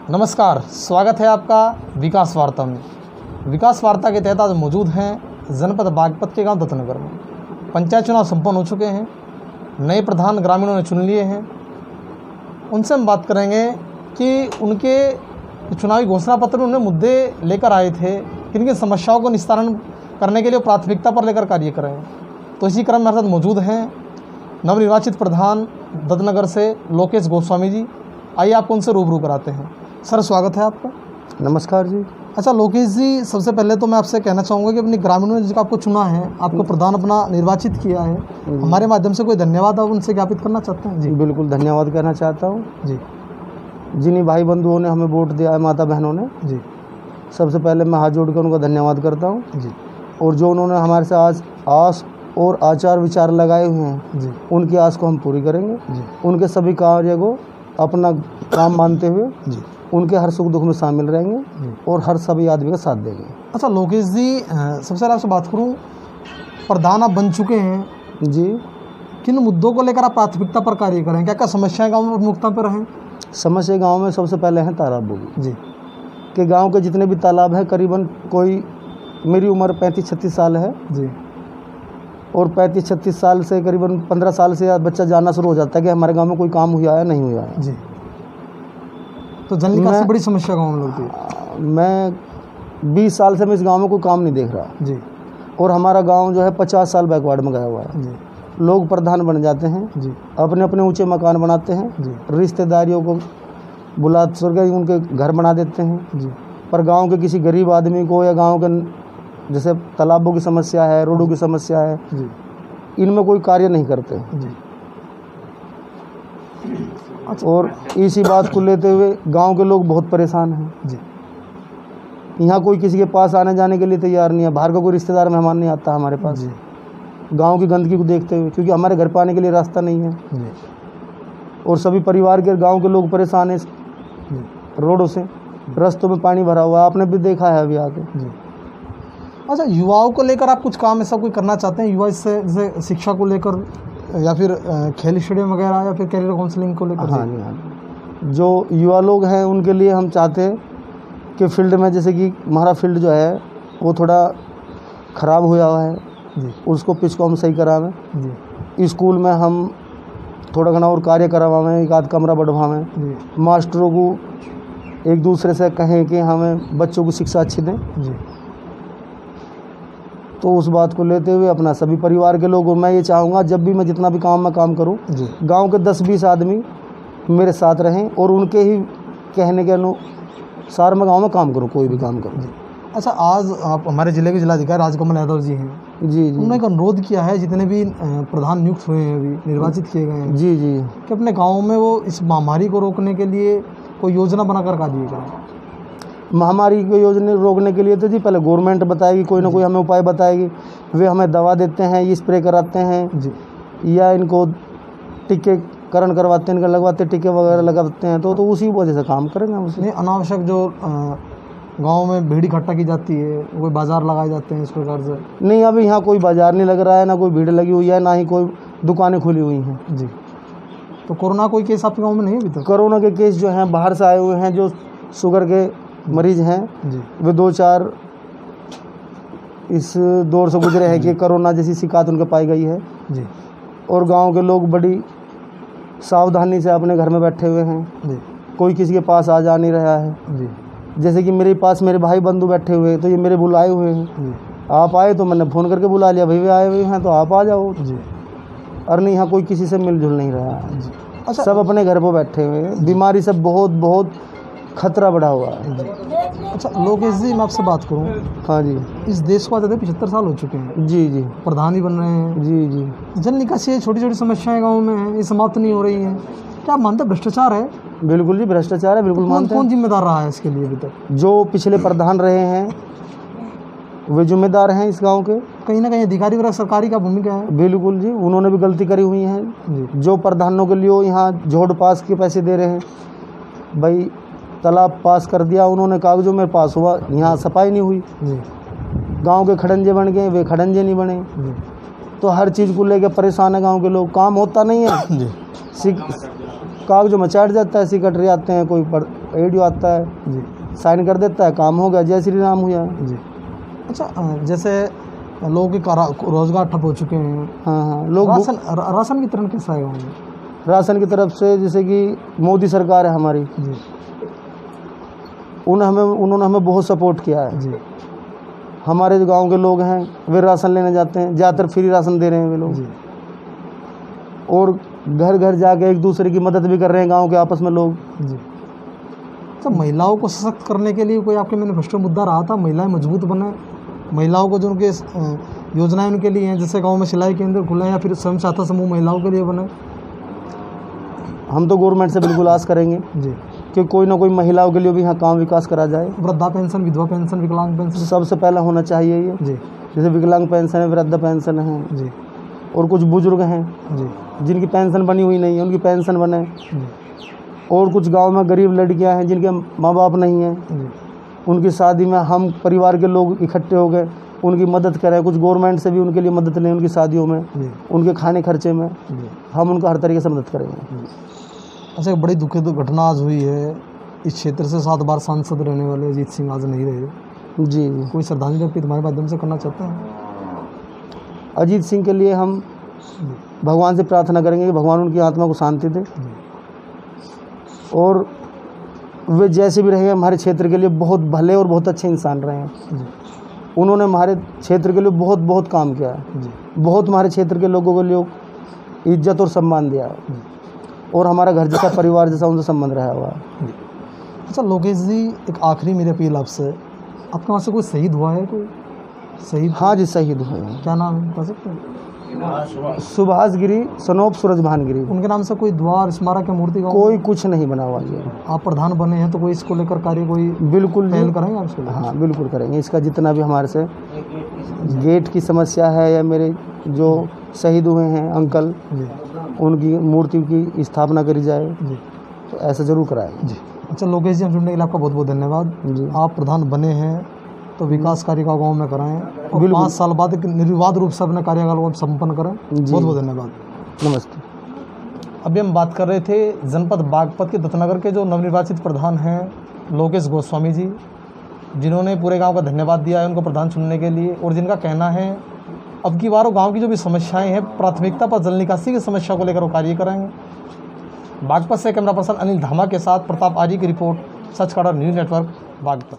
नमस्कार, स्वागत है आपका विकास वार्ता में। विकास वार्ता के तहत आज मौजूद हैं जनपद बागपत के गांव दत्तनगर में। पंचायत चुनाव संपन्न हो चुके हैं, नए प्रधान ग्रामीणों ने चुन लिए हैं। उनसे हम बात करेंगे कि उनके चुनावी घोषणा पत्र में उन्हें मुद्दे लेकर आए थे, किन किन समस्याओं को निस्तारण करने के लिए प्राथमिकता पर लेकर कार्य कर रहे हैं। तो इसी क्रम में हमारे साथ मौजूद हैं नवनिर्वाचित प्रधान दत्तनगर से लोकेश गोस्वामी जी। आइए आपको उनसे रूबरू कराते हैं। सर, स्वागत है आपका। नमस्कार जी। अच्छा लोकेश जी, सबसे पहले तो मैं आपसे कहना चाहूँगा कि अपनी ग्रामीणों ने जिसको आपको चुना है, आपको प्रधान अपना निर्वाचित किया है, हमारे माध्यम से कोई धन्यवाद आप उनसे ज्ञापित करना चाहते हैं? जी बिल्कुल धन्यवाद करना चाहता हूँ जी। जिन्हीं भाई बंधुओं ने हमें वोट दिया है, माता बहनों ने, जी सबसे पहले मैं हाथ जोड़ कर उनका धन्यवाद करता हूँ। जी। और जो उन्होंने हमारे से आज आस और आचार विचार लगाए हुए हैं, जी उनकी आस को हम पूरी करेंगे। जी। उनके सभी कार्य को अपना काम मानते हुए जी। उनके हर सुख दुख में शामिल रहेंगे जी। और हर सभी आदमी का साथ देंगे। अच्छा लोकेश जी, सबसे पहले आपसे बात करूं, प्रधान आप बन चुके हैं जी। किन मुद्दों को लेकर आप प्राथमिकता पर कार्य करें? क्या क्या समस्याएं गांव में प्रमुखता पर रहें? समस्या गांव में सबसे पहले है तालाबों की। जी। कि गांव के जितने भी तालाब हैं, करीबन कोई, मेरी उम्र 35-36 साल है जी। और 35-36 साल से करीबन 15 साल से बच्चा जानना शुरू हो जाता है कि हमारे गांव में कोई काम हुआ है नहीं हुआ है। जी। तो जल निकास की बड़ी समस्या गाँव में लगती है। मैं 20 साल से मैं इस गांव में कोई काम नहीं देख रहा। जी। और हमारा गांव जो है 50 साल बैकवर्ड में गया हुआ है। जी। लोग प्रधान बन जाते हैं, जी। अपने अपने ऊंचे मकान बनाते हैं, जी। रिश्तेदारियों को बुला कर उनके घर बना देते हैं। जी। पर गांव के किसी गरीब आदमी को या गांव के जैसे तालाबों की समस्या है, रोडों की समस्या है, जी। इनमें कोई कार्य नहीं करते। जी। और इसी बात को लेते हुए गांव के लोग बहुत परेशान हैं। जी। यहाँ कोई किसी के पास आने जाने के लिए तैयार नहीं है। बाहर का कोई रिश्तेदार मेहमान नहीं आता हमारे पास जी। गांव की गंदगी को देखते हुए, क्योंकि हमारे घर पर आने के लिए रास्ता नहीं है। जी। और सभी परिवार के गांव के लोग परेशान हैं जी। रोडों से, रास्तों में पानी भरा हुआ, आपने भी देखा है अभी आके। जी। अच्छा, युवाओं को लेकर आप कुछ काम ऐसा कोई करना चाहते हैं? युवा इससे जैसे शिक्षा को लेकर या फिर खेल स्टेडियम वगैरह या फिर कैरियर काउंसलिंग को लेकर? हाँ जी, हाँ। जो युवा लोग हैं उनके लिए हम चाहते हैं कि फील्ड में, जैसे कि हमारा फील्ड जो है वो थोड़ा ख़राब हुआ हुआ है जी। उसको पिच को हम सही करावें। जी। स्कूल में हम थोड़ा घना और कार्य करवावें, एक आध कमरा बढ़वावें। जी। मास्टरों को एक दूसरे से कहें कि हमें बच्चों को शिक्षा अच्छी दें। जी। तो उस बात को लेते हुए अपना सभी परिवार के लोगों, मैं ये चाहूँगा जब भी मैं जितना भी काम करूँ, गांव के 10-20 आदमी मेरे साथ रहें और उनके ही कहने के अनुसार मैं गांव में काम करूँ, कोई भी काम करूँ। अच्छा, आज आप हमारे ज़िले के जिलाधिकारी राजकमल यादव जी हैं। जी। जी। उन्होंने एक अनुरोध किया है, जितने भी प्रधान नियुक्त हुए हैं, अभी निर्वाचित किए गए हैं, जी। जी। कि अपने गाँव में वो इस महामारी को रोकने के लिए कोई योजना बनाकर कार्य करें। महामारी को योजना रोकने के लिए तो जी पहले गवर्नमेंट बताएगी, कोई ना कोई हमें उपाय बताएगी। वे हमें दवा देते हैं, ये स्प्रे कराते हैं जी। या इनको टीकेकरण करवाते हैं, इनका लगवाते टीके वगैरह लगाते हैं। तो उसी वजह से काम करेंगे हम उसमें। अनावश्यक जो गांव में भीड़ इकट्ठा की जाती है, कोई बाजार लगाए जाते हैं, इस प्रकार से नहीं, अभी यहाँ कोई बाजार नहीं लग रहा है, ना कोई भीड़ लगी हुई है, ना ही कोई दुकानें खुली हुई हैं। जी। तो कोरोना कोई केस आपके गाँव में नहीं है अभी तक? कोरोना के केस जो हैं बाहर से आए हुए हैं, जो शुगर के मरीज हैं, जी। वे 2-4 इस दौर से गुजरे हैं कि कोरोना जैसी शिकायत उनके पाई गई है। जी। और गांव के लोग बड़ी सावधानी से अपने घर में बैठे हुए हैं। जी। कोई किसी के पास आ जा नहीं रहा है। जी। जैसे कि मेरे पास मेरे भाई बंधु बैठे हुए हैं, तो ये मेरे बुलाए हुए हैं। जी। आप आए तो मैंने फ़ोन करके बुला लिया, भाई वे आए हुए हैं तो आप आ जाओ। जी। और नहीं, यहाँ कोई किसी से मिलजुल नहीं रहा है। जी। अच्छा, सब अपने घर पर बैठे हुए हैं। बीमारी से बहुत बहुत खतरा बढ़ा हुआ है। अच्छा लोकेश जी, मैं आपसे बात करूं, हाँ जी। इस देश को आते 75 साल हो चुके हैं, जी। जी। प्रधान भी बन रहे हैं। जी। जी। जल निकासी छोटी छोटी समस्याएं गाँव में हैं, ये समाप्त नहीं हो रही हैं। क्या आप मानते हैं भ्रष्टाचार है? बिल्कुल जी, भ्रष्टाचार है, बिल्कुल मानते हैं। कौन जिम्मेदार रहा है इसके लिए अभी तक? जो पिछले प्रधान रहे हैं वे जिम्मेदार हैं इस गांव के। कहीं ना कहीं अधिकारी वर्ग सरकारी का भूमिका है। बिल्कुल जी, उन्होंने भी गलती करी हुई है। जी। जो प्रधानों के लिए यहाँ जोड़ पास के पैसे दे रहे हैं, भाई तालाब पास कर दिया उन्होंने, कागजों में पास हुआ, यहाँ सफाई नहीं हुई। जी। गांव के खड़ंजे बन गए, वे खड़ंजे नहीं बने। जी। तो हर चीज़ को लेकर परेशान है गांव के लोग। काम होता नहीं है। जी। कागजों में चढ़ जाता है, सेक्रेटरी आते हैं, कोई एडियो आता है जी साइन कर देता है, काम हो गया, जय श्री राम हुआ। जी। अच्छा, जैसे लोगों के रोजगार ठप हो चुके हैं। हाँ हाँ, लोग राशन वितरण कैसा है गाँव में? राशन की तरफ से जैसे कि मोदी सरकार है हमारी जी उन्होंने हमें बहुत सपोर्ट किया है जी हमारे जो गांव के लोग हैं वे राशन लेने जाते हैं, ज़्यादातर फ्री राशन दे रहे हैं वे लोग जी। और घर घर जाके एक दूसरे की मदद भी कर रहे हैं गांव के आपस में लोग। जी। तो महिलाओं को सशक्त करने के लिए कोई आपके मैनिफेस्टो मुद्दा रहा था? महिलाएं मजबूत बने, महिलाओं को जो उनके योजनाएं उनके लिए हैं, जैसे गांव में सिलाई केंद्र खुले या फिर स्वयं सहायता समूह महिलाओं के लिए बने? हम तो गवर्नमेंट से बिल्कुल आस करेंगे जी कि कोई ना कोई महिलाओं के लिए भी यहाँ काम विकास करा जाए। वृद्धा पेंशन, विधवा पेंशन, विकलांग पेंशन सबसे पहला होना चाहिए ये। जी जैसे विकलांग पेंशन है, वृद्धा पेंशन है, जी और कुछ बुजुर्ग हैं जी जिनकी पेंशन बनी हुई नहीं है, उनकी पेंशन बने। जी और कुछ गांव में गरीब लड़कियां हैं जिनके माँ बाप नहीं हैं, जी उनकी शादी में हम परिवार के लोग इकट्ठे हो गए उनकी मदद करें। कुछ गवर्नमेंट से भी उनके लिए मदद लें, उनकी शादियों में, जी उनके खाने खर्चे में जी। हम उनका हर तरीके से मदद करेंगे। अच्छा, एक बड़ी दुखद घटना आज हुई है। इस क्षेत्र से 7 बार सांसद रहने वाले अजीत सिंह आज नहीं रहे। जी, कोई श्रद्धांजलि अर्पित हमारे माध्यम से करना चाहते हैं? अजीत सिंह के लिए हम भगवान से प्रार्थना करेंगे कि भगवान उनकी आत्मा को शांति दे, और वे जैसे भी रहे हमारे क्षेत्र के लिए बहुत भले और बहुत अच्छे इंसान रहे हैं। उन्होंने हमारे क्षेत्र के लिए बहुत बहुत काम किया है, बहुत हमारे क्षेत्र के लोगों के लिए इज्जत और सम्मान दिया है, और हमारा घर जैसा परिवार जैसा उनसे संबंध रहा हुआ है। अच्छा लोकेश जी, एक आखिरी मेरी अपील आपसे, आपके वहाँ से कोई शहीद हुआ है? कोई शहीद? हाँ जी, शहीद हुए हैं। क्या नाम है, बता सकते हैं? सुभाष गिरी, सनोप सूरज भान गिरी। उनके नाम से कोई द्वार, स्मारक या मूर्ति का कोई कुछ नहीं बना हुआ है। आप प्रधान बने हैं तो कोई इसको लेकर कार्य कोई बिल्कुल पहल करेंगे आप इसको? हाँ बिल्कुल करेंगे। इसका जितना भी हमारे से गेट की समस्या है, या मेरे जो शहीद हुए हैं अंकल, उनकी मूर्ति की स्थापना करी जाए, तो ऐसा जरूर कराएं जी। अच्छा लोकेश जी, हम जुड़ने के लिए आपका बहुत बहुत धन्यवाद जी। आप प्रधान बने हैं तो विकास कार्य का गाँव में कराएं, और 5 साल बाद एक निर्विवाद रूप से अपने कार्यकाल को संपन्न करें। बहुत बहुत धन्यवाद, नमस्ते। अभी हम बात कर रहे थे जनपद बागपत के दत्तनगर के जो नवनिर्वाचित प्रधान हैं लोकेश गोस्वामी जी, जिन्होंने पूरे गांव का धन्यवाद दिया है उनको प्रधान चुनने के लिए, और जिनका कहना है अब की बार वो गाँव की जो भी समस्याएं हैं प्राथमिकता पर जल निकासी की समस्या को लेकर वो कार्य करेंगे। बागपत से कैमरा पर्सन अनिल धामा के साथ प्रताप आर्य की रिपोर्ट, सच खबर न्यूज़ नेटवर्क बागपत।